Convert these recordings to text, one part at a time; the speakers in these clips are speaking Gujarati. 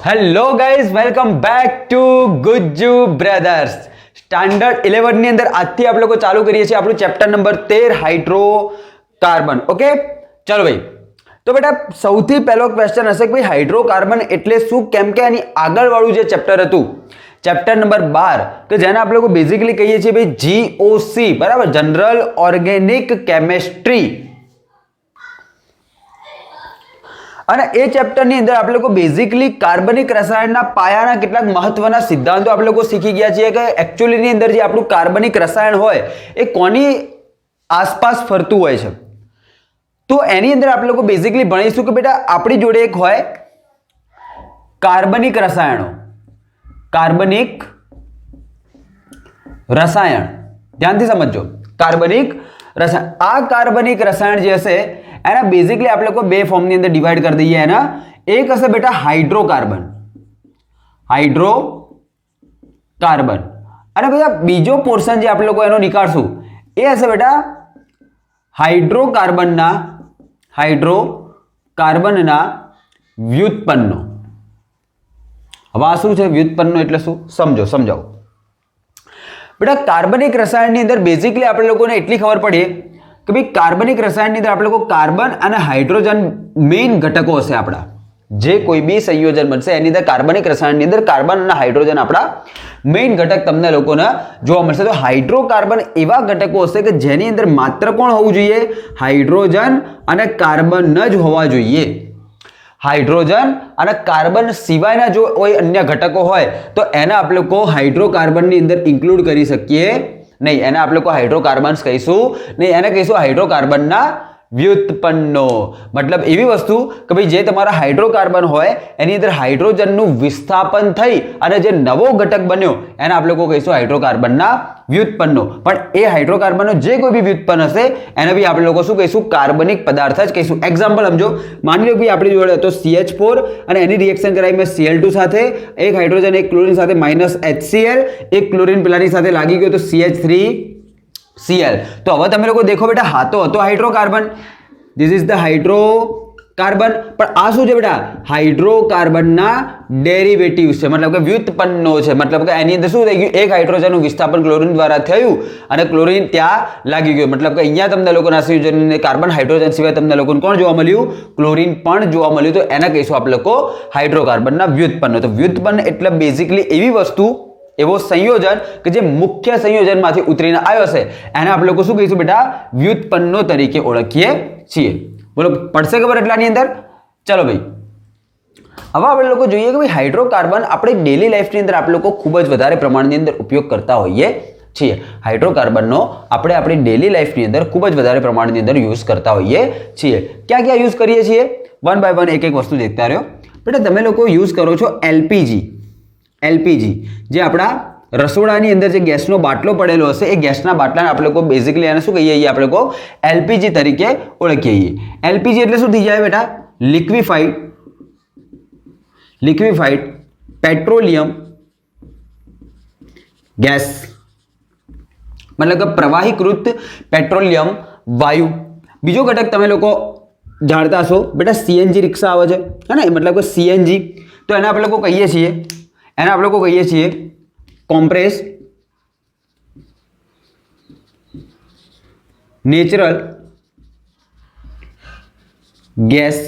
Hello guys, welcome back to Gujju brothers. Standard 11 ની અંદર આજથી આપણે લોકો ચાલુ કરીએ છીએ આપણું ચેપ્ટર નંબર 13 હાઇડ્રોકાર્બન. ઓકે, ચલો ભાઈ. તો બેટા સૌથી પહેલો ક્વેશ્ચન હશે કે ભાઈ હાઇડ્રોકાર્બન એટલે શું, કેમ કે આની આગળવાળું જે ચેપ્ટર હતું ચેપ્ટર નંબર 12 કે જેને આપણે લોકો બેઝિકલી કહીએ છીએ ભાઈ GOC, બરાબર, જનરલ ઓર્ગેનિક કેમેસ્ટ્રી. અને એ ચેપ્ટરની અંદર આપણે લોકો બેઝિકલી કાર્બનિક રસાયણના પાયાના કેટલાક મહત્વના સિદ્ધાંતો આપણે લોકો શીખી ગયા છીએ કે એકચ્યુઅલીની અંદર જે આપણું કાર્બનિક રસાયણ હોય એ કોની આસપાસ ફરતું હોય છે. તો એની અંદર આપણે લોકો બેઝિકલી ભણીશું કે બેટા આપણી જોડે એક હોય કાર્બનિક રસાયણો, કાર્બનિક રસાયણ, ધ્યાનથી સમજો, કાર્બનિક રસાયણ. આ કાર્બનિક રસાયણ જે હશે એના બેઝિકલી આપણે લોકો બે ફોર્મની અંદર ડિવાઈડ કરી દઈએ. એના એક હશે બેટા હાઇડ્રોકાર્બન, હાઇડ્રોકાર્બન, અને બેટા બીજો પોર્શન જે આપણે લોકો એનો નીકાળશું એ હશે બેટા હાઇડ્રોકાર્બનના વ્યુત્પન્નો. હવે આ શું છે વ્યુત્પન્નો એટલે શું સમજાવો બેટા. કાર્બનિક રસાયણની અંદર બેઝિકલી આપણે લોકોને એટલી ખબર પડી કે ભાઈ કાર્બનિક રસાયણની અંદર આપણે લોકો કાર્બન અને હાઇડ્રોજન મેઇન ઘટકો હશે. આપણા જે કોઈ બી સંયોજન બનશે એની અંદર કાર્બનિક રસાયણની અંદર કાર્બન અને હાઇડ્રોજન આપણા મેઇન ઘટક તમને લોકોને જોવા મળશે. તો હાઇડ્રોકાર્બન એવા ઘટકો હશે કે જેની અંદર માત્ર કોણ હોવું જોઈએ? હાઇડ્રોજન અને કાર્બન જ હોવા જોઈએ. હાઇડ્રોજન અને કાર્બન સિવાયના જો કોઈ અન્ય ઘટકો હોય તો એને આપણે લોકો હાઇડ્રોકાર્બનની અંદર ઇન્ક્લુડ કરી શકીએ નહીં. એને આપણે લોકો હાઇડ્રોકાર્બન્સ કહીશું નહીં, એને કહીશું હાઇડ્રોકાર્બનના વ્યુત્પન્નો. મતલબ એવી વસ્તુ કે ભાઈ જે તમારા હાઇડ્રોકાર્બન હોય એની અંદર હાઇડ્રોજનનું વિસ્થાપન થઈ અને જે નવો ઘટક બન્યો એને આપણે લોકો કહીશું હાઇડ્રોકાર્બનના વ્યુત્પન્નો. પણ એ હાઇડ્રોકાર્બનનો જે કોઈ બી વ્યુત્પન્ન હશે એને બી આપણે લોકો શું કહીશું? કાર્બનિક પદાર્થ જ કહીશું. એક્ઝામ્પલ સમજો, માની લો ભાઈ આપણી જોડે તો CH4 અને એની રિએક્શન કરાવી મેં Cl2 સાથે, એક હાઇડ્રોજન એક ક્લોરીન સાથે -HCl, એક ક્લોરીન પેલાની સાથે લાગી ગયો તો CH3Cl. તો હવે તમે લોકો દેખો બેટા, હા તો હતો hydrocarbon, this is the hydrocarbon. પણ આ શું છે બેટા? હાઇડ્રોકાર્બનના ડેરિવેટિવ્સ છે, મતલબ કે વ્યુત્પન્નો છે. મતલબ કે એની અંદર શું થઈ ગયું? એક હાઇડ્રોજનનું વિસ્થાપન ક્લોરીન દ્વારા થયું અને ક્લોરીન ત્યાં લાગી ગયું. મતલબ કે અહીંયા તમને લોકોના સંયોજનને કાર્બન હાઇડ્રોજન સિવાય તમને લોકોને કોણ જોવા મળ્યું? ક્લોરીન પણ જોવા મળ્યું. તો એને કહીશું આપણે લોકો હાઇડ્રોકાર્બનના વ્યુત્પન્નો. તો વ્યુત્પન્ન એટલે બેઝિકલી એવી વસ્તુ, એવો સંયોજન કે જે મુખ્ય સંયોજનમાંથી ઉતરીને આવ્યો છે એને આપણે લોકો શું કહીશું બેટા? વ્યુત્પન્નો તરીકે ઓળખીએ છીએ. બોલો, પડશે ખબર એટલાની અંદર? ચલો ભાઈ, હવે આપણે લોકો જોઈએ કે ભાઈ હાઇડ્રોકાર્બન આપણે ડેલી લાઈફની અંદર આપણે લોકો ખૂબ જ વધારે પ્રમાણની અંદર ઉપયોગ કરતા હોઈએ છીએ. હાઇડ્રોકાર્બનનો આપણે આપણી ડેલી લાઈફની અંદર ખૂબ જ વધારે પ્રમાણની અંદર યુઝ કરતા હોઈએ છીએ. ક્યાં ક્યાં યુઝ કરીએ છીએ? વન બાય વન એક એક વસ્તુ દેખતા રહ્યો બેટા. તમે લોકો યુઝ કરો છો LPG, જે આપણા રસોડાની અંદર જે ગેસનો બાટલો પડેલો હશે એ ગેસના બાટલાને આપણે લોકો બેઝિકલી એને શું કહીએ? આપણે લોકો LPG તરીકે ઓળખીએ. LPG એટલે શું થઈ જાય બેટા? લિક્વિફાઈડ પેટ્રોલિયમ ગેસ, મતલબ કે પ્રવાહીકૃત પેટ્રોલિયમ વાયુ. બીજો ઘટક તમે લોકો જાણતા હશો બેટા, CNG રિક્ષા આવે છે, હે ને? મતલબ કે CNG, તો એને આપણે લોકો કહીએ છીએ કોમ્પ્રેસ નેચરલ ગેસ.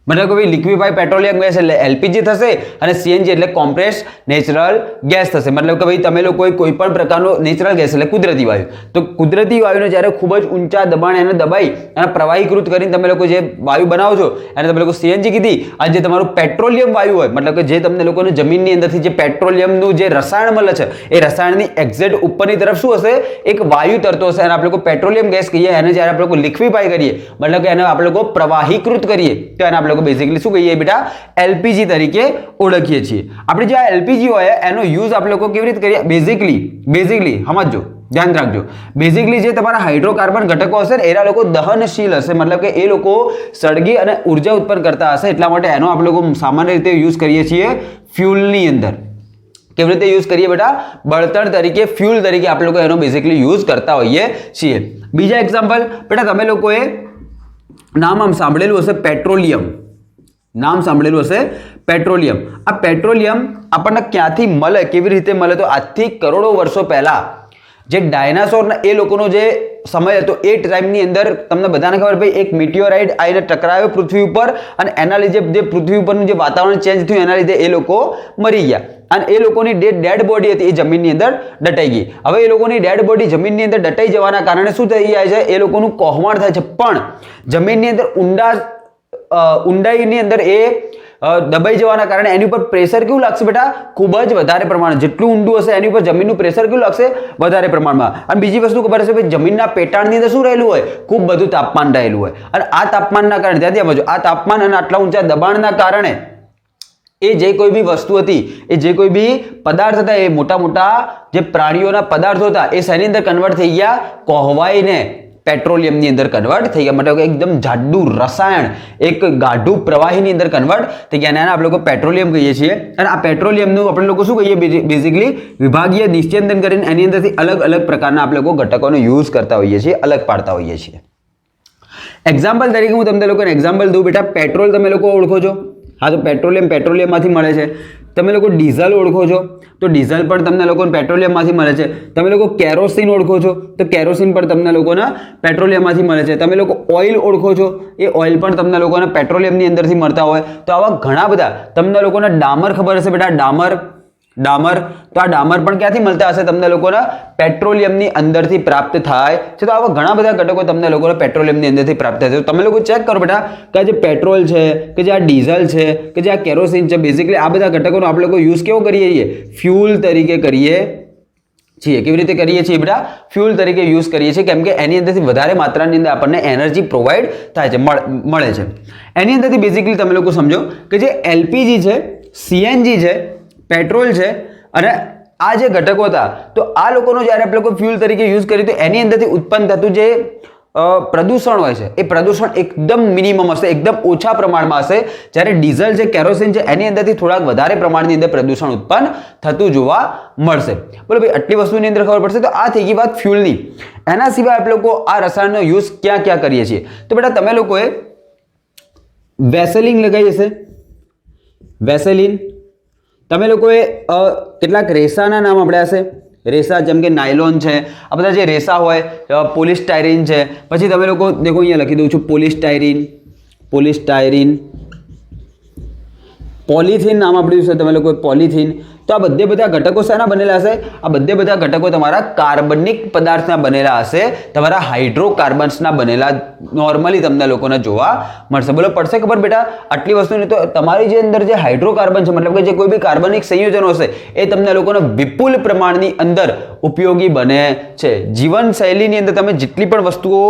મતલબ કે ભાઈ લિક્વિફાઈડ પેટ્રોલિયમ ગેસ એટલે LPG થશે અને CNG એટલે કોમ્પ્રેસ નેચરલ ગેસ થશે. મતલબ કે ભાઈ તમે લોકો કોઈ પણ પ્રકારનો નેચરલ ગેસ એટલે કુદરતી વાયુ, તો કુદરતી વાયુને જ્યારે ખૂબ જ ઊંચા દબાણ એને દબાઈ અને પ્રવાહીકૃત કરીને તમે લોકો જે વાયુ બનાવો છો એને તમે લોકો CNG કીધી. અને જે તમારું પેટ્રોલિયમ વાયુ હોય, મતલબ કે જે તમને લોકોને જમીનની અંદરથી જે પેટ્રોલિયમનું જે રસાયણ મળે છે એ રસાયણની એક્ઝેક્ટ ઉપરની તરફ શું હશે? એક વાયુ તરતો હશે અને આપણે લોકો પેટ્રોલિયમ ગેસ કહીએ. એને જ્યારે આપણે લોકો લિક્વિફાઈ કરીએ, મતલબ કે એને આપણે લોકો પ્રવાહીકૃત કરીએ તો એને આપણે બેઝિકલી શું કહીએ બેટા? LPG તરીકે ઓળખીએ છીએ. આપણે જે LPG હોય એનો યુઝ આપણે લોકો કેવી રીતે કરીએ? બેઝિકલી સમજો, ધ્યાન રાખજો. બેઝિકલી જે તમારા હાઇડ્રોકાર્બન ઘટકો હશે ને એના લોકો દહનશીલ હશે, મતલબ કે એ લોકો સળગી અને ઉર્જા ઉત્પન્ન કરતા હશે. એટલા માટે એનો આપણે લોકો સામાન્ય રીતે યુઝ કરીએ છીએ ફ્યુલની અંદર. કેવી રીતે યુઝ કરીએ બેટા? બળતણ તરીકે, ફ્યુલ તરીકે આપણે લોકો એનો બેઝિકલી યુઝ કરતા હોઈએ છીએ. બીજા એક્ઝામ્પલ બેટા, તમે લોકોએ નામ આમ સાંભળેલું હશે પેટ્રોલિયમ, નામ સાંભળેલું હશે પેટ્રોલિયમ. આ પેટ્રોલિયમ આપણને ક્યાંથી મળે, કેવી રીતે મળે? તો આજથી કરોડો વર્ષો પહેલા જે ડાયનાસોરના એ લોકોનો જે સમય હતો એ ટાઈમની અંદર તમને બધાને ખબર, ભાઈ એક મિટિયોરાઇડ આવીને ટકરાયો પૃથ્વી ઉપર અને એના લીધે જે પૃથ્વી ઉપરનું જે વાતાવરણ ચેન્જ થયું એના લીધે એ લોકો મરી ગયા અને એ લોકોની ડેડ બોડી હતી એ જમીનની અંદર દટાઈ ગઈ. હવે એ લોકોની ડેડ બોડી જમીનની અંદર દટાઈ જવાના કારણે શું થઈ જાય છે? એ લોકોનું કોહવાણ થાય છે, પણ જમીનની અંદર ઊંડાઈની અંદર એ દબાઈ જવાના કારણે એની ઉપર પ્રેશર કેવું લાગશે બેટા? ખૂબ જ વધારે પ્રમાણમાં. જેટલું ઊંડું હશે એની ઉપર જમીનનું પ્રેશર કેવું લાગશે? વધારે પ્રમાણમાં. અને બીજી વસ્તુ ખબર હશે, ભાઈ જમીનના પેટાળની અંદર શું રહેલું હોય? ખૂબ બધું તાપમાન રહેલું હોય અને આ તાપમાનના કારણે ત્યાંથી સમજો, આ તાપમાન અને આટલા ઊંચા દબાણના કારણે એ જે કોઈ બી વસ્તુ હતી, એ જે કોઈ બી પદાર્થ હતા, એ મોટા મોટા જે પ્રાણીઓના પદાર્થો હતા એ શેની અંદર કન્વર્ટ થઈ ગયા? કોહવાઈને પેટ્રોલિયમની અંદર કન્વર્ટ થઈ ગયા. મતલબ એકદમ જાડું રસાયણ, એક ગાઢું પ્રવાહીની અંદર કન્વર્ટ થઈ ગયા. અને આપણે લોકો પેટ્રોલિયમ કહીએ છીએ. અને આ પેટ્રોલિયમનું આપણે લોકો શું કહીએ? બેઝિકલી વિભાગીય નિશ્ચેદન કરીને એની અંદરથી અલગ અલગ પ્રકારના આપણે લોકો ઘટકોનો યુઝ કરતા હોઈએ છીએ, અલગ પાડતા હોઈએ છીએ. એક્ઝામ્પલ તરીકે હું તમને લોકોને એક્ઝામ્પલ દઉં. બેટા પેટ્રોલ તમે લોકો ઓળખો છો? હા, તો પેટ્રોલિયમમાંથી મળે છે. તમે લોકો ડીઝલ ઓળખો છો? તો ડીઝલ પણ તમને લોકોને પેટ્રોલિયમમાંથી મળે છે. તમે લોકો કેરોસીન ઓળખો છો? તો કેરોસીન પણ તમને લોકોને પેટ્રોલિયમમાંથી મળે છે. તમે લોકો ઓઇલ ઓળખો છો? એ ઓઇલ પણ તમને લોકોને પેટ્રોલિયમની અંદરથી મળતા હોય. તો આવા ઘણા બધા. તમને લોકોને ડામર ખબર હશે બેટા? ડામર. તો આ ડામર પણ ક્યાંથી મળતા હશે? તમને લોકોને પેટ્રોલિયમની અંદરથી પ્રાપ્ત થાય છે. તો આવા ઘણા બધા ઘટકો તમને લોકોને પેટ્રોલિયમની અંદરથી પ્રાપ્ત થાય છે. તમે લોકો ચેક કરો બેટા કે આ જે પેટ્રોલ છે, કે જે આ ડીઝલ છે, કે જે આ કેરોસીન છે, બેઝિકલી આ બધા ઘટકોનો આપણે લોકો યુઝ કેવો કરીએ છીએ? ફ્યુલ તરીકે કરીએ છીએ. કેવી રીતે કરીએ છીએ બેટા? ફ્યુલ તરીકે યુઝ કરીએ છીએ, કેમ કે એની અંદરથી વધારે માત્રાની અંદર આપણને એનર્જી પ્રોવાઈડ થાય છે, મળે છે. એની અંદરથી બેઝિકલી તમે લોકો સમજો કે જે એલપીજી છે, સીએનજી છે, પેટ્રોલ છે અને આ જે ઘટકો હતા, તો આ લોકોનો જ્યારે આપણે લોકો ફ્યુલ તરીકે યુઝ કરીએ તો એની અંદરથી ઉત્પન્ન થતું જે પ્રદૂષણ હોય છે એ પ્રદૂષણ એકદમ મિનિમમ હશે, એકદમ ઓછા પ્રમાણમાં હશે. જ્યારે ડીઝલ છે, કેરોસીન છે, એની અંદરથી થોડાક વધારે પ્રમાણની અંદર પ્રદૂષણ ઉત્પન્ન થતું જોવા મળશે. બોલો ભાઈ, આટલી વસ્તુની અંદર ખબર પડશે. તો આ થઈ ગઈ વાત ફ્યુલની. એના સિવાય આપણે લોકો આ રસાયણનો યુઝ ક્યાં ક્યાં કરીએ છીએ? તો બેટા તમે લોકોએ વેસેલિન લગાવી હશે. વેસેલિન. તમે લોકોએ કેટલાક રેસાના નામ આપણે હશે. રેસા જેમ કે નાયલોન છે, આ બધા જે રેસા હોય, પોલિસ્ટાયરીન છે. પછી તમે લોકો દેખો અહીંયા લખી દઉં છું પોલિસ્ટાયરીન. પોલિથીન નામ આપ્યું છે તમે લોકો, પોલિથીન. તો આ બધે બધા ઘટકો શાના બનેલા હશે? આ બધે બધા ઘટકો તમારા કાર્બનિક પદાર્થના બનેલા હશે, તમારા હાઇડ્રોકાર્બન્સના બનેલા નોર્મલી તમને લોકોને જોવા મળશે. બોલો, પડશે ખબર બેટા આટલી વસ્તુની? તો તમારી જે અંદર જે હાઇડ્રોકાર્બન છે, મતલબ કે જે કોઈ બી કાર્બનિક સંયોજનો હશે એ તમને લોકોને વિપુલ પ્રમાણની અંદર ઉપયોગી બને છે. જીવનશૈલીની અંદર તમે જેટલી પણ વસ્તુઓ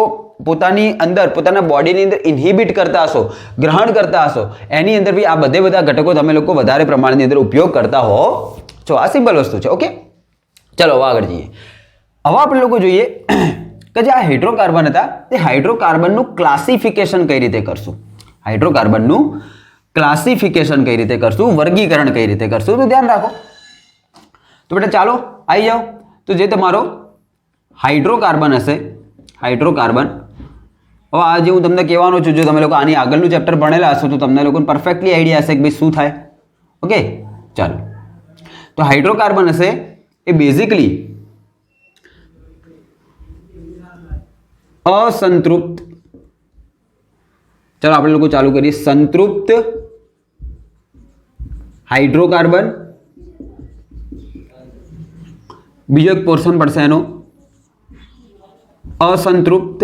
પોતાની અંદર, પોતાના બોડીની અંદર ઇન્હિબિટ કરતા હશો, ગ્રહણ કરતા હશો, એની અંદર બી આ બધે બધા ઘટકો તમે લોકો વધારે પ્રમાણની અંદર ઉપયોગ કરતા હો છો. આ સિમ્પલ વસ્તુ છે. ઓકે, ચલો હવે આગળ જઈએ. હવે આપણે લોકો જોઈએ કે જે આ હાઇડ્રોકાર્બન હતા તે હાઇડ્રોકાર્બનનું ક્લાસિફિકેશન કઈ રીતે કરશું? હાઇડ્રોકાર્બનનું ક્લાસિફિકેશન કઈ રીતે કરશું? વર્ગીકરણ કઈ રીતે કરશું? તો ધ્યાન રાખો. તો બેટા ચાલો આવી જાઓ. તો જે તમારો હાઇડ્રોકાર્બન હશે, હાઇડ્રોકાર્બન, હવે આ જે હું તમને કહેવાનો છું, જો તમે લોકો આની આગળનું ચેપ્ટર ભણેલા હશો તો તમને લોકોને પરફેક્ટલી આઈડિયા હશે કે ભાઈ શું થાય. ઓકે, ચાલો. તો હાઇડ્રોકાર્બન હશે એ બેઝિકલી અસંતૃપ્ત. ચાલો આપણે લોકો ચાલુ કરીએ. સંતૃપ્ત હાઇડ્રોકાર્બન. બીજો એક પોર્શન પડશે એનો અસંતૃપ્ત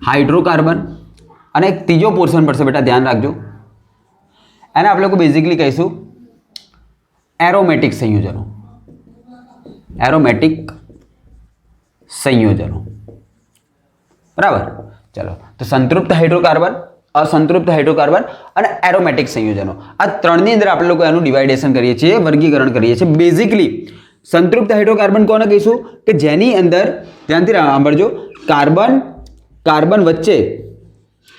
હાઇડ્રોકાર્બન, અને એક ત્રીજો પોર્શન પડશે બેટા, ધ્યાન રાખજો. એને આપણે લોકો બેઝિકલી કહીશું એરોમેટિક સંયોજનો. એરોમેટિક સંયોજનો, બરાબર. ચલો, તો સંતૃપ્ત હાઇડ્રોકાર્બન, અસંતૃપ્ત હાઇડ્રોકાર્બન અને એરોમેટિક સંયોજનો, આ ત્રણની અંદર આપણે લોકો એનું ડિવાઇડેશન કરીએ છીએ, વર્ગીકરણ કરીએ છીએ. બેઝિકલી સંતૃપ્ત હાઇડ્રોકાર્બન કોને કહીશું? કે જેની અંદર, ધ્યાનથી સાંભળજો, કાર્બન વચ્ચે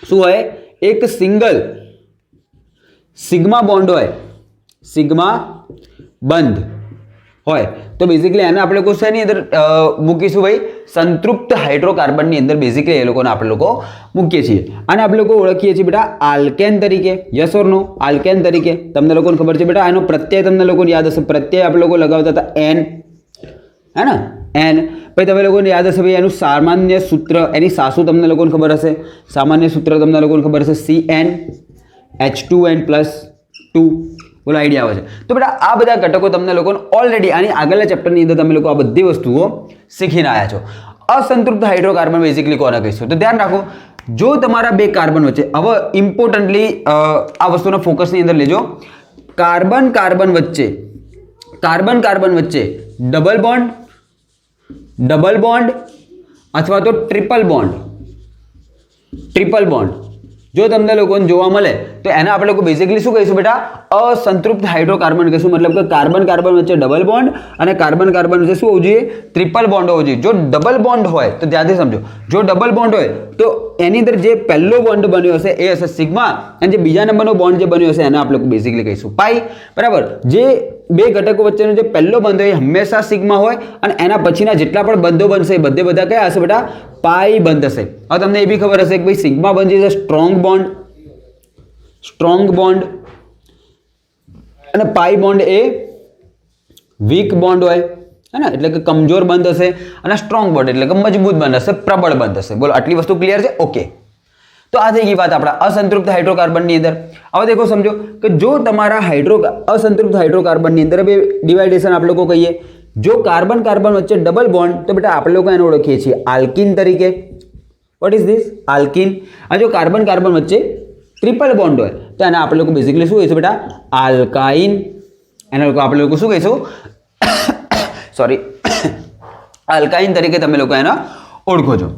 શું હોય? એક સિંગલ સિગ્મા બોન્ડ હોય, સિગ્મા બંધ. હોય તો બેઝિકલી એને આપણે લોકો શેની અંદર મૂકીશું ભાઈ? સંતૃપ્ત હાઇડ્રોકાર્બનની અંદર બેઝિકલી એ લોકોને આપણે લોકો મૂકીએ છીએ. અને આપણે લોકો ઓળખીએ છીએ બેટા આલ્કેન તરીકે. Yes or no? આલ્કેન તરીકે. તમને લોકોને ખબર છે બેટા, એનો પ્રત્યય તમને લોકોને યાદ હશે. પ્રત્યય આપણે લોકો લગાવતા હતા એન, હે ને? એન. પછી તમે લોકોને યાદ હશે ભાઈ એનું સામાન્ય સૂત્ર, એની સાસુ તમને લોકોને ખબર હશે. સામાન્ય સૂત્ર તમને લોકોને ખબર હશે CnH2n+2. બોલો આઈડિયા આવે છે? તો બેટા આ બધા ઘટકો તમને લોકોને ઓલરેડી આની આગળના ચેપ્ટરની અંદર તમે લોકો આ બધી વસ્તુઓ શીખીને આવ્યા છો. અસંતૃપ્ત હાઇડ્રોકાર્બન બેઝિકલી કોને કહીશું? તો ધ્યાન રાખો, જો તમારા બે કાર્બન વચ્ચે, હવે ઇમ્પોર્ટન્ટલી આ વસ્તુના ફોકસની અંદર લેજો, કાર્બન કાર્બન વચ્ચે ડબલ બોન્ડ અથવા તો ટ્રિપલ બોન્ડ જો તમને લોકોને જોવા મળે તો એને આપણે લોકો બેઝિકલી શું કહીશું બેટા? અસંતૃપ્ત હાઇડ્રોકાર્બન કહીશું. મતલબ કે કાર્બન કાર્બન વચ્ચે ડબલ બોન્ડ અને કાર્બન કાર્બન વચ્ચે શું હોવું જોઈએ? ટ્રિપલ બોન્ડ હોવો જોઈએ. જો ડબલ બોન્ડ હોય તો ધ્યાનથી સમજો, જો ડબલ બોન્ડ હોય તો એની અંદર જે પહેલો બોન્ડ બન્યો હશે એ હશે સિગ્મા, અને જે બીજા નંબરનો બોન્ડ જે બન્યો હશે એને આપણે લોકો બેઝિકલી કહીશું પાઈ. બરાબર? જે બે ઘટકો વચ્ચેનો જે પહેલો બંધ હોય એ હંમેશા સિગ્મા હોય, અને એના પછીના જેટલા પણ બંધો બનશે એ બધા કયા હશે બેટા? પાઈ બંધ હશે. હવે તમને એ બી ખબર હશે કે ભાઈ સિગ્મા બંધ છે સ્ટ્રોંગ બોન્ડ અને પાઈ બોન્ડ એ વીક બોન્ડ હોય, है ना? એટલે કે કમજોર બંધ હશે, અને સ્ટ્રોંગ બોન્ડ એટલે કે મજબૂત બંધ હશે, પ્રબળ બંધ હશે. બોલો આટલી વસ્તુ ક્લિયર છે? ઓકે. તો આ થઈ ગઈ વાત આપણા અસંતૃપ્ત હાઇડ્રોકાર્બનની અંદર. હવે દેખો સમજો કે જો તમારા અસંતૃપ્ત હાઇડ્રોકાર્બનની અંદર બે ડિવાઇડેશન આપણે લોકો કહીએ, જો કાર્બન કાર્બન વચ્ચે ડબલ બોન્ડ તો બેટા આપણે લોકો એને ઓળખીએ છીએ આલ્કીન તરીકે. What is this? આલ્કીન. અને જો કાર્બન કાર્બન વચ્ચે ટ્રિપલ બોન્ડ હોય તો એને આપણે લોકો બેઝિકલી શું કહીશું બેટા? આલ્કાઇન. એને લોકો આપણે લોકો શું કહીશું? સોરી, આલ્કાઇન તરીકે તમે લોકો એને ઓળખો છો.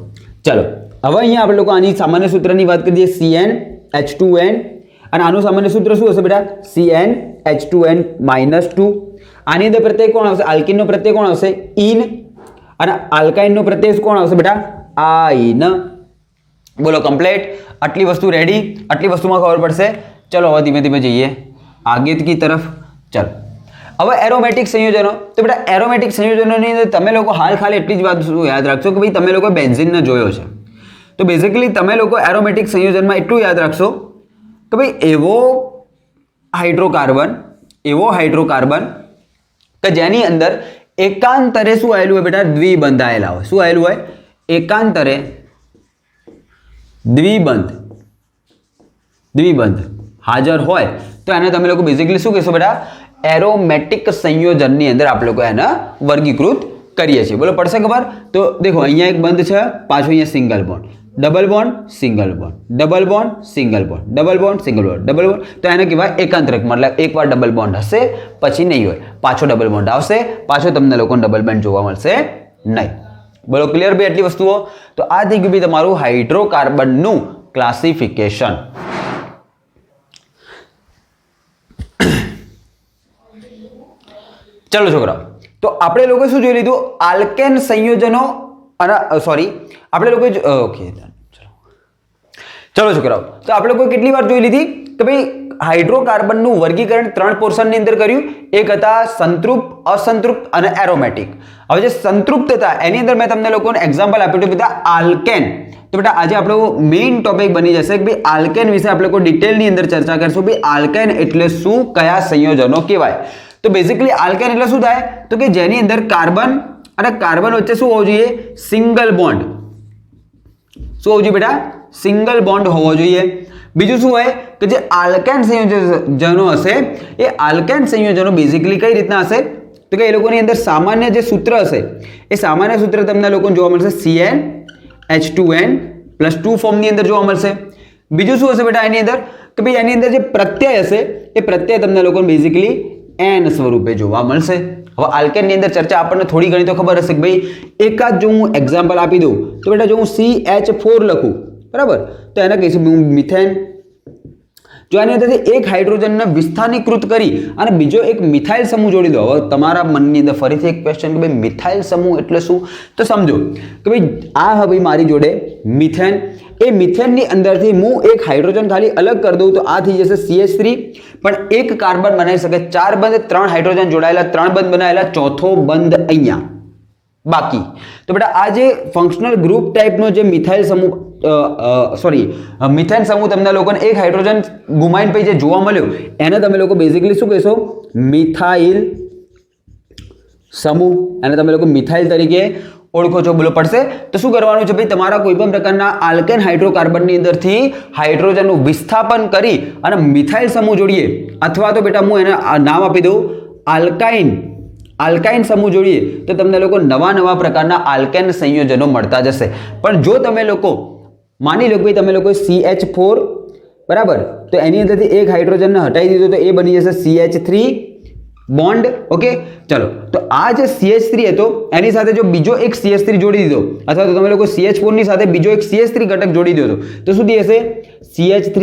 ચાલો હવે અહીંયા આપણે લોકો આની સામાન્ય સૂત્રની વાત કરીએ, CnH2n, અને આનું સામાન્ય સૂત્ર શું હશે બેટા? CnH2n-2. આની અંદર પ્રત્યય કોણ આવશે? આલ્કીનનો પ્રત્યય કોણ આવશે? ઇન. અને આલ્કાઇનનો પ્રત્યય કોણ આવશે બેટા? આઇન. બોલો કમ્પ્લીટ? આટલી વસ્તુ રેડી? આટલી વસ્તુમાં ખબર પડશે. ચલો હવે ધીમે ધીમે જઈએ આગે કી તરફ. ચાલો હવે એરોમેટિક સંયોજનો. તો બેટા એરોમેટિક સંયોજનોની અંદર તમે લોકો હાલ ખાલી એટલી જ વાત યાદ રાખશો કે ભાઈ તમે લોકો બેન્ઝીનને જોયો છે. તો બેઝિકલી તમે લોકો એરોમેટિક સંયોજનમાં એટલું યાદ રાખશો કે ભાઈ એવો હાઇડ્રોકાર્બન કે જેની અંદર એકાંતરે શું આવેલું હોય બેટા? દ્વિબંધ આવેલા હોય. શું આવેલું હોય? એકાંતરે દ્વિબંધ હાજર હોય તો એને તમે લોકો બેઝિકલી શું કહેશો બેટા? એરોમેટિક સંયોજનની અંદર આપણે લોકો એને વર્ગીકૃત કરીએ છીએ. બોલો પડશે ખબર? તો દેખો અહીંયા એક બંધ છે, પાછો અહીંયા single bond, double bond, single bond, double bond, single bond, double bond, single bond, double bond. તો એને કહેવાય એકાંતરક. મતલબ એકવાર ડબલ બોન્ડ હશે પછી નહીં હોય, પાછો ડબલ બોન્ડ આવશે, પાછો તમને લોકોને ડબલ બોન્ડ જોવા મળશે નહીં. બોલો ક્લિયર ભાઈ આટલી વસ્તુઓ? તો આ થઈ ગયું ભાઈ તમારું હાઇડ્રોકાર્બનનું ક્લાસિફિકેશન. ચલો છોકરાઓ, તો આપણે લોકો શું જોઈ લીધું? આલ્કેન સંયોજનો, અને સોરી આપણે લોકો ઓકે ચલો છોકરાઓ, તો આપણે લોકો કેટલી વાર જોઈ લીધી કે ભાઈ હાઇડ્રોકાર્બનનું વર્ગીકરણ 3 પોર્શનની અંદર કર્યું. એક હતા સંતૃપ્ત, અસંતૃપ્ત અને એરોમેટિક. હવે જે સંતૃપ્ત હતા એની અંદર મેં તમને લોકોને એક્ઝામ્પલ આપ્યું હતું બધા આલ્કેન. તો બેટા આજે આપણો મેઇન ટોપિક બની જશે કે ભાઈ આલ્કેન વિશે આપણે કોઈ ડિટેલની અંદર ચર્ચા કરીશું. ભાઈ આલ્કેન એટલે શું, કયા સંયોજનો કહેવાય? તો બેઝિકલી આલ્કેન એટલે શું થાય? તો કે જેની અંદર કાર્બન અને કાર્બન વચ્ચે શું હોવું જોઈએ? Single bond. શું હોવું જોઈએ બેટા? સિંગલ બોન્ડ હોવો જોઈએ. બીજું શું હોય કે જે આલ્કેન સંયોજનો હશે એ આલ્કેન સંયોજનો બેઝિકલી કઈ રીતના હશે? તો કે એ લોકોની અંદર સામાન્ય જે સૂત્ર હશે એ સામાન્ય સૂત્ર તમને લોકોને જોવા મળશે CnH2n+2 ફોર્મની અંદર જોવા મળશે. બીજું શું હશે બેટા એની અંદર? કે ભાઈ એની અંદર જે પ્રત્યય હશે એ પ્રત્યય તમને લોકોને બેઝિકલી n સ્વરૂપે જોવા મળશે. હવે આલ્કેનની અંદર ચર્ચા આપણને થોડી ઘણી તો ખબર હશે કે ભાઈ એકાદ જો હું એક્ઝામ્પલ આપી દઉં તો બેટા જો હું CH4 લખું, બરાબર, તો એને કહીશું હું મિથેન. જો આની અંદરથી એક હાઇડ્રોજનને વિસ્થાનીકૃત કરી અને બીજો એક મિથાઇલ સમૂહ જોડી દો. હવે તમારા મનની અંદર ફરીથી એક ક્વેશ્ચન કે ભાઈ મિથાઇલ સમૂહ એટલે શું? તો સમજો કે ભાઈ આ હવે મારી જોડે મિથેન, એ મિથેનની અંદરથી હું એક હાઇડ્રોજન ખાલી અલગ કરી દઉં તો આ થઈ જશે CH3, પણ એક કાર્બન બનાવી શકે 4 બંધ, 3 હાઇડ્રોજન જોડાયેલા, 3 બંધ બનાવેલા, ચોથો બંધ અહીંયા બાકી. તો બેટા આ જે ફંક્શનલ ગ્રુપ ટાઈપનો જે મિથાઇલ સમૂહ મિથેન સમૂહ તમને લોકોને એક હાઇડ્રોજન ગુમાઈને પછી જે જોવા મળ્યો એને તમે લોકો બેઝિકલી શું કહેશો? મિથાઇલ સમૂહ. એને તમે લોકો મિથાઇલ તરીકે ઓળખો છો. બોલો પડશે. તો શું કરવાનું છે ભાઈ? તમારા કોઈ પણ પ્રકારના આલ્કેન હાઇડ્રોકાર્બનની અંદરથી હાઇડ્રોજનનું વિસ્થાપન કરી અને મિથાઇલ સમૂહ જોડીએ, અથવા તો બેટા હું એને નામ આપી દઉં આલ્કાઇન સમૂહ જોડીએ, તો તમને લોકો નવા પ્રકારના આલ્કેન સંયોજનો મળતા જશે. પણ જો તમે લોકો માની લો કે તમે લોકો CH4 બરાબર, તો એની અંદરથી એક હાઇડ્રોજનને હટાવી દીધો તો એ બની જશે CH3 બોન્ડ. ઓકે, ચલો. તો આ જે CH3 હતો એની સાથે જો બીજો એક CH3 જોડી દીધો, અથવા તો તમે લોકો CH4 ની સાથે બીજો એક CH3 ઘટક જોડી દો તો શું થઈ જશે? CH3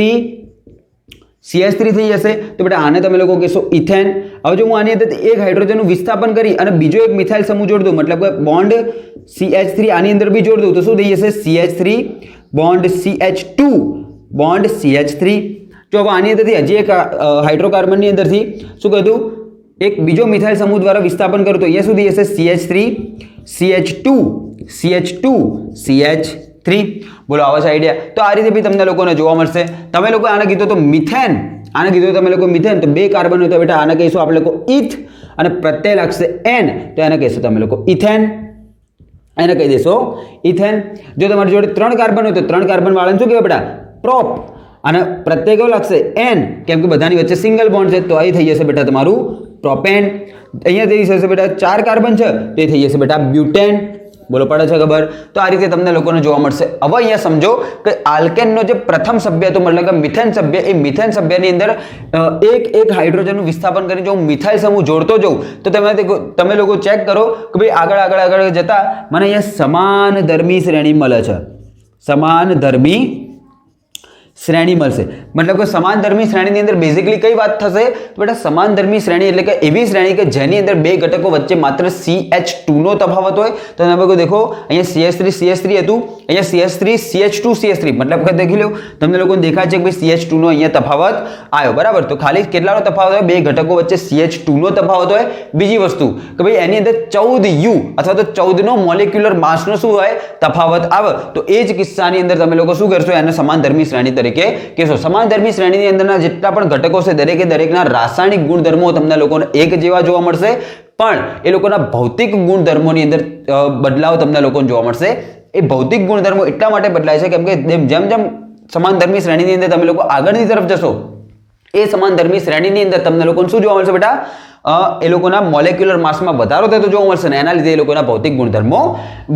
થઈ જશે. તો બેટા આને તમે લોકો કહેશો ઇથેન. હવે જો હું આની અંદર એક હાઇડ્રોજનનું વિસ્થાપન કરી અને બીજો એક મિથાઇલ સમૂહ જોડી દઉં, મતલબ કે બોન્ડ CH3 આની અંદર બી જોડી દઉં તો શું થઈ જશે? CH3 bond CH2 bond CH3. જો હવે આની અંદરથી હજી એક હાઇડ્રોકાર્બનની અંદરથી શું કીધું? એક બીજો મિથાઇલ સમૂહ દ્વારા વિસ્થાપન કરું તો અહીંયા સુધી હશે CH3 CH2 CH2 CH3. બોલો આવા છે આઈડિયા. તો આ રીતે બી તમને લોકોને જોવા મળશે. તમે લોકો આને કીધું તો મિથેન, આને કીધું તમે લોકો મિથેન, તો 2 કાર્બન હોય તો બેટા આને કહીશું આપણે લોકો ઇથ, અને પ્રત્યય લાગશે N તો એને કહીશું તમે લોકો ઇથેન. એને કહી દેશો ઇથેન. જો તમારી જોડે 3 કાર્બન હોય તો 3 કાર્બન વાળાને શું કહેવાય બેટા? પ્રોપ. અને પ્રત્યય કેવો લાગશે? N, કેમ કે બધાની વચ્ચે સિંગલ બોન્ડ છે, તો અહીં થઈ જશે બેટા તમારું પ્રોપેન. અહીંયા થઈ જશે બેટા 4 કાર્બન છે તો એ થઈ જશે બેટા બ્યુટેન. બોલો પડે છે ખબર? તો આ રીતે તમને લોકોને જોવા મળશે. હવે અહીંયા સમજો કે આલ્કેનનો જે પ્રથમ સભ્ય હતો, મતલબ કે મિથેન સભ્ય, એ મિથેન સભ્યની અંદર એક હાઇડ્રોજનનું વિસ્થાપન કરીને જો હું મિથાઇલ સમૂહ જોડતો જાઉં તો તમે લોકો ચેક કરો કે ભાઈ આગળ જતા મને અહીંયા સમાનધર્મી શ્રેણી મળે છે. સમાનધર્મી શ્રેણી મળશે. મતલબ કે સમાનધર્મી શ્રેણીની અંદર બેઝિકલી કઈ વાત થશે? તો બેટા સમાનધર્મી શ્રેણી એટલે કે એવી શ્રેણી કે જેની અંદર 2 ઘટકો વચ્ચે માત્ર CH2 નો તફાવત હોય. તો તમે લોકો દેખો અહીંયા CH3 હતું, અહીંયા CH3 CH2 CH3, મતલબ કે દેખી લો તમને લોકોને દેખાય છે કે ભાઈ CH2 નો અહીંયા તફાવત આવ્યો બરાબર. તો ખાલી કેટલાનો તફાવત હોય? 2 ઘટકો વચ્ચે CH2 નો તફાવત હોય. બીજી વસ્તુ કે ભાઈ એની અંદર 14 U અથવા તો 14 નો મોલેક્યુલર માસનો શું હોય? તફાવત આવે. તો એ જ કિસ્સાની અંદર તમે લોકો શું કરશો? એને સમાનધર્મી શ્રેણી તરીકે કહેશો. સમાનધર્મી શ્રેણીની અંદરના જેટલા પણ ઘટકો છે દરેકના રાસાયણિક ગુણધર્મો તમને લોકોને એક જેવા જોવા મળશે, પણ એ લોકોના ભૌતિક ગુણધર્મોની અંદર બદલાવ તમને લોકોને જોવા મળશે. એ ભૌતિક ગુણધર્મો એટલા માટે બદલાય છે કેમ કે જેમ સમાનધર્મી શ્રેણીની અંદર તમે લોકો આગળની તરફ જશો એ સમાનધર્મી શ્રેણીની અંદર તમને લોકોને શું જોવા મળશે બેટા? એ લોકોના મોલેક્યુલર માસમાં વધારો થતો જોવા મળશે ને એના લીધે એ લોકોના ભૌતિક ગુણધર્મો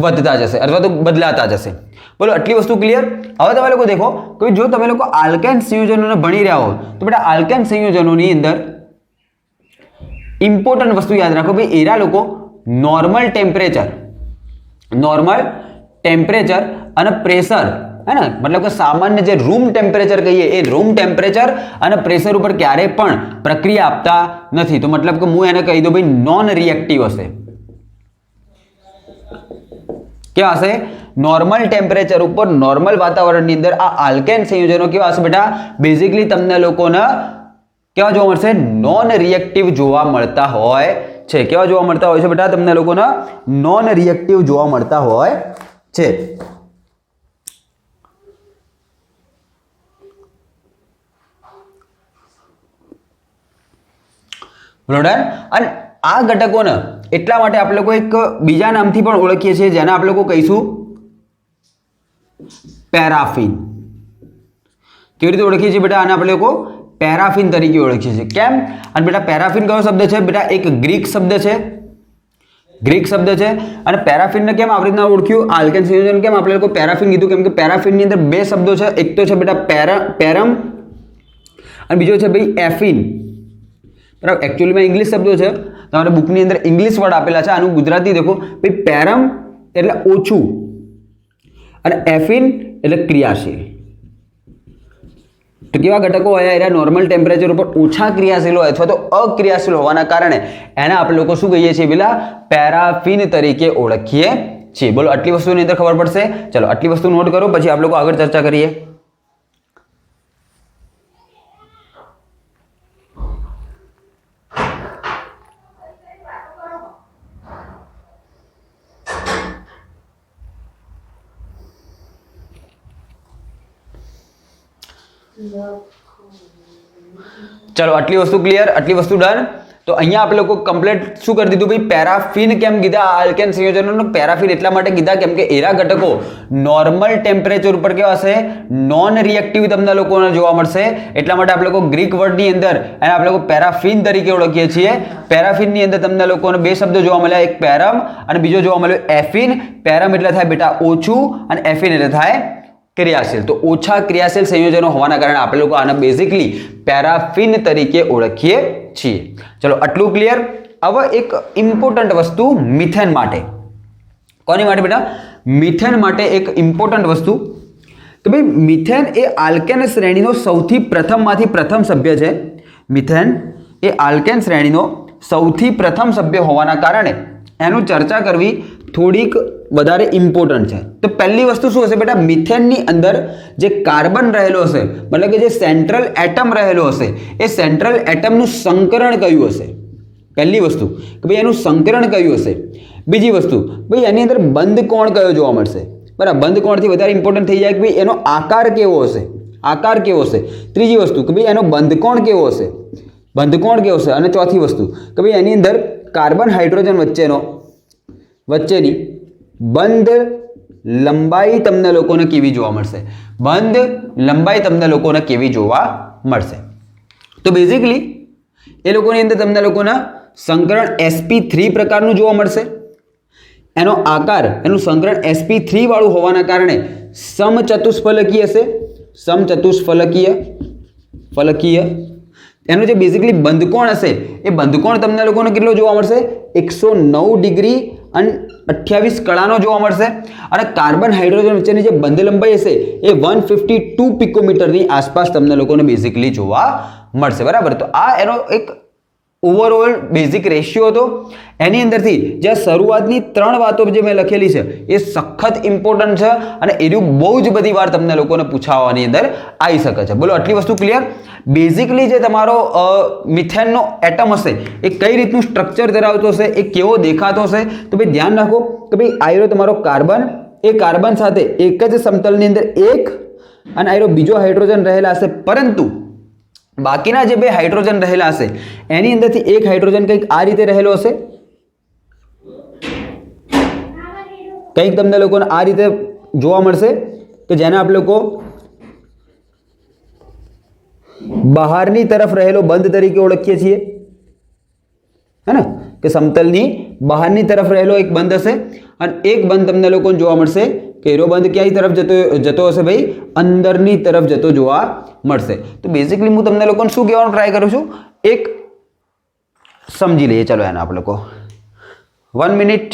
વધતા જશે અથવા તો બદલાતા જશે. બોલો આટલી વસ્તુ ક્લિયર? હવે તમે લોકો દેખો કે જો તમે લોકો આલ્કેન સંયોજનોને ભણી રહ્યા હો તો બેટા આલ્કેન સંયોજનોની અંદર ઇમ્પોર્ટન્ટ વસ્તુ યાદ રાખો ભાઈ, એરા લોકો નોર્મલ ટેમ્પરેચર અને પ્રેશર, है ना, मतलब કે સામાન્ય જે રૂમ ટેમ્પરેચર કહીએ એ રૂમ ટેમ્પરેચર અને પ્રેશર ઉપર ક્યારેય પણ પ્રક્રિયા આપતા નથી. તો મતલબ કે હું એને કહી દઉં ભાઈ નોન રિએક્ટિવ હશે. કેવા હશે? નોર્મલ ટેમ્પરેચર ઉપર નોર્મલ વાતાવરણની અંદર આ આલ્કેન સંયોજનો કેવા હશે બેટા? બેઝિકલી તમને લોકોને કેવા જોવા મળશે? નોન રિએક્ટિવ જોવા મળતા હોય છે. કેવા જોવા મળતા હોય છે બેટા? તમને લોકોને નોન રિએક્ટિવ જોવા મળતા હોય છે. બરોબર. અને આ ઘટકોને એટલા માટે આપણે લોકો એક બીજા નામથી પણ ઓળખીએ છીએ જેને આપણે લોકો કહીશું પેરાફિન. કેવી રીતે ઓળખીએ છીએ બેટા? આને આપણે લોકો પેરાફિન તરીકે ઓળખીએ છીએ. કેમ? અને બેટા પેરાફિન કયો શબ્દ છે બેટા? એક ગ્રીક શબ્દ છે. અને પેરાફિનને કેમ આવી રીતના ઓળખ્યું? આલ્કેન સંયોજન કેમ આપણે લોકો પેરાફિન કીધું? કેમ કે પેરાફિનની અંદર 2 શબ્દો છે. એક તો છે બેટા પેરમ અને બીજો છે ભાઈ એફિન. બરાબર. એકચ્યુઅલીમાં ઇંગ્લિશ શબ્દો છે, તમારે બુકની અંદર ઇંગ્લિશ વર્ડ આપેલા છે. આનું ગુજરાતી દેખો ભાઈ, પેરમ એટલે ઓછું અને એફિન એટલે ક્રિયાશીલ. તો કેવા ઘટકો હોય? એના નોર્મલ ટેમ્પરેચર ઉપર ઓછા ક્રિયાશીલ હોય અથવા તો અક્રિયાશીલ હોવાના કારણે એને આપણે લોકો શું કહીએ છીએ પેલા? પેરાફિન તરીકે ઓળખીએ છીએ. બોલો આટલી વસ્તુની અંદર ખબર પડશે. ચલો આટલી વસ્તુ નોટ કરો, પછી આપણે લોકો આગળ ચર્ચા કરીએ. ચલો આટલી વસ્તુ ક્લિયર, આટલી વસ્તુ ડન. તો અહીંયા આપણે લોકો કમ્પ્લીટ શું કરી દીધું ભાઈ, પેરાફિન કેમ કીધા આલ્કેન સંયોજનોનો? પેરાફિન એટલા માટે કીધા કેમ કે એરા ઘટકો નોર્મલ ટેમ્પરેચર ઉપર કેવા હશે, નોન રિએક્ટિવ તમને લોકોને જોવા મળશે. એટલા માટે આપણે લોકો ગ્રીક વર્ડની અંદર એને આપણે લોકો પેરાફિન તરીકે ઓળખીએ છીએ. પેરાફિનની અંદર તમને લોકોને બે શબ્દો જોવા મળ્યા, એક પેરમ અને બીજો જોવા મળ્યો એફિન. પેરમ એટલે થાય બેટા ઓછું અને એફિન એટલે થાય ક્રિયાશીલ. તો ઓછા ક્રિયાશીલ સંયોજનો હોવાના કારણે આપણે લોકો આને બેઝિકલી પેરાફિન તરીકે ઓળખીએ છીએ. ચલો આટલું ક્લિયર. હવે એક ઇમ્પોર્ટન્ટ વસ્તુ મિથેન માટે. કોની માટે બેટા? મિથેન માટે એક ઇમ્પોર્ટન્ટ વસ્તુ કે ભાઈ મિથેન એ આલ્કેન શ્રેણીનો સૌથી પ્રથમમાંથી પ્રથમ સભ્ય છે. મિથેન એ આલ્કેન શ્રેણીનો સૌથી પ્રથમ સભ્ય હોવાના કારણે એનું ચર્ચા કરવી થોડીક વધારે ઇમ્પોર્ટન્ટ છે. તો પહેલી વસ્તુ શું હશે બેટા, મિથેનની અંદર જે કાર્બન રહેલો હશે, મતલબ કે જે સેન્ટ્રલ એટમ રહેલો હશે, એ સેન્ટ્રલ એટમનું સંકરણ કયું હશે? પહેલી વસ્તુ કે ભાઈ એનું સંકરણ કયું હશે. બીજી વસ્તુ ભાઈ એની અંદર બંધ કોણ કયો જોવા મળશે? બરાબર, બંધ કોણથી વધારે ઇમ્પોર્ટન્ટ થઈ જાય કે ભાઈ એનો આકાર કેવો હશે, આકાર કેવો હશે. ત્રીજી વસ્તુ કે ભાઈ એનો બંધ કોણ કેવો હશે, બંધ કોણ કેવો હશે. અને ચોથી વસ્તુ કે ભાઈ એની અંદર કાર્બન હાઇડ્રોજન વચ્ચેની બંધ લંબાઈ તમને લોકોને કેવી જોવા મળશે? બંધ લંબાઈ તમને લોકોને કેવી જોવા મળશે? તો બેઝિકલી એ લોકોની અંદર તમને લોકોના સંકરણ sp3 પ્રકારનું જોવા મળશે. એનો આકાર, એનું સંકરણ sp3 વાળું હોવાના કારણે સમચતુષ્ફલકીય હશે. ફલકીય એનો જે બેઝિકલી બંધકોણ હશે, એ બંધકોણ તમને લોકોને કેટલો જોવા મળશે? 109 ડિગ્રી અને 28 કળાનો જોવા મળશે. અને કાર્બન હાઇડ્રોજન વચ્ચેની જે બંધ લંબાઈ હશે એ 152 પિકોમીટરની આસપાસ તમને લોકોને બેઝિકલી જોવા મળશે. બરાબર, તો આ એનો એક ઓવરઓલ બેઝિક રેશિયો હતો. એની અંદરથી જે શરૂઆતની 3 વાતો જે મેં લખેલી છે એ સખત ઇમ્પોર્ટન્ટ છે અને એનું બહુ જ બધી વાર તમને લોકોને પૂછાવવાની અંદર આવી શકે છે. બોલો આટલી વસ્તુ ક્લિયર. બેઝિકલી જે તમારો મિથેનનો એટમ હશે એ કઈ રીતનું સ્ટ્રક્ચર ધરાવતો હશે, એ કેવો દેખાતો હશે, તો ભાઈ ધ્યાન રાખો કે ભાઈ આયરો તમારો કાર્બન, એ કાર્બન સાથે એક જ સમતલની અંદર એક અને આયરો બીજો હાઇડ્રોજન રહેલા હશે. પરંતુ બાકીના જે બે હાઇડ્રોજન રહેલા હશે એની અંદરથી એક હાઇડ્રોજન કંઈક આ રીતે રહેલો હશે, કંઈક તમને લોકોને આ રીતે જોવા મળશે કે જેને આપણે લોકો બહારની તરફ રહેલો બંધ તરીકે ઓળખીએ છીએ, હે ને? કે સમતલની બહારની તરફ રહેલો એક બંધ હશે અને એક બંધ તમને લોકોને જોવા મળશે કે એરો બંધ ક્યાંય તરફ જતો હશે ભાઈ? અંદરની તરફ જતો જોવા મળશે. તો બેઝિકલી હું તમને લોકોને શું કહેવાનું ટ્રાય કરું છું, એક સમજી લઈએ. ચલો એને આપણે લોકો 1 મિનિટ.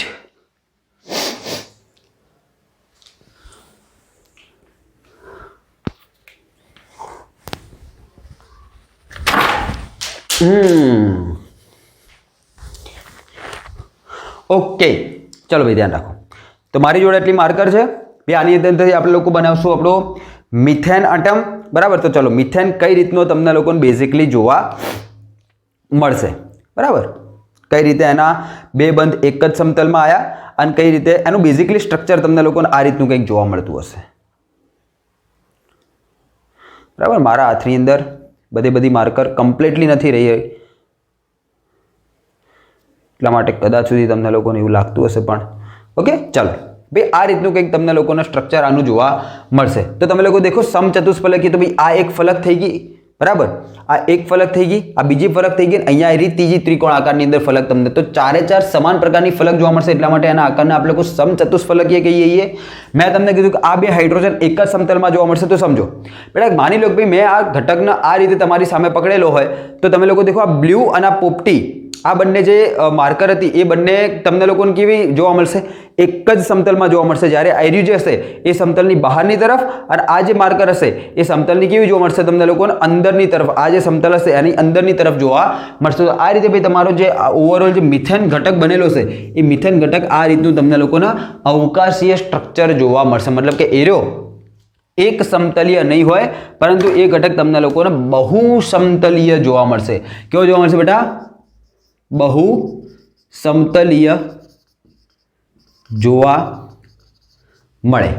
ઓકે, ચલો ભાઈ ધ્યાન રાખો. તો મારી જોડે એટલી માર્કર છે ભાઈ. આની અંદરથી આપણે લોકો બનાવશું આપણો મિથેન એટમ. બરાબર, તો ચલો મિથેન કઈ રીતનો તમને લોકોને બેઝિકલી જોવા મળશે. બરાબર, કઈ રીતે એના બે બંધ એક જ સમતલમાં આવ્યા અને કઈ રીતે એનું બેઝિકલી સ્ટ્રક્ચર તમને લોકોને આ રીતનું કંઈક જોવા મળતું હશે. બરાબર, મારા હાથની અંદર બધી માર્કર કમ્પ્લીટલી નથી રહી, એટલા માટે કદાચ સુધી તમને લોકોને એવું લાગતું હશે. પણ ઓકે, ચાલો ભાઈ આ રીતનું કંઈક તમને લોકોને સ્ટ્રક્ચર આનું જોવા મળશે. તો તમે લોકો દેખો સમચતુષ્ફલકી, તો ભાઈ આ એક ફલક થઈ ગઈ. બરાબર, આ એક ફલક થઈ ગઈ, આ બીજી ફલક થઈ ગઈ, અહીંયા એ ત્રીજી ત્રિકોણ આકારની અંદર ફલક તમને, તો 4 સમાન પ્રકારની ફલક જોવા મળશે. એટલા માટે એના આકારને આપણે લોકો સમચતુષ્ફલકીય કહીએ છીએ. મેં તમને કીધું કે આ બે હાઇડ્રોજન એક જ સમતલમાં જોવા મળશે. તો સમજો બેટા, માની લો કે ભાઈ મેં આ ઘટકને આ રીતે તમારી સામે પકડેલો હોય, તો તમે લોકો દેખો આ બ્લુ અને આ પોપટી, આ બંને જે માર્કર હતી એ બંને તમને લોકોને કેવી જોવા મળશે? એક જ સમતલમાં જોવા મળશે, જ્યારે આયર્યું જે હશે એ સમતલની બહારની તરફ અને આ જે માર્કર હશે એ સમતલની કેવી જોવા મળશે તમને લોકોને અંદરની તરફ, આ જે સમતલ હશે એની અંદરની તરફ જોવા મળશે. તો આ રીતે ભાઈ તમારો જે ઓવરઓલ જે મિથેન ઘટક બનેલો છે એ મિથેન ઘટક આ રીતનું તમને લોકોને અવકાશીય સ્ટ્રક્ચર જોવા મળશે. મતલબ કે એરો એક સમતલીય નહીં હોય પરંતુ એ ઘટક તમને લોકોને બહુ સમતલીય જોવા મળશે. કેવો જોવા મળશે બેટા? બહુ સમતલીય જોવા મળે.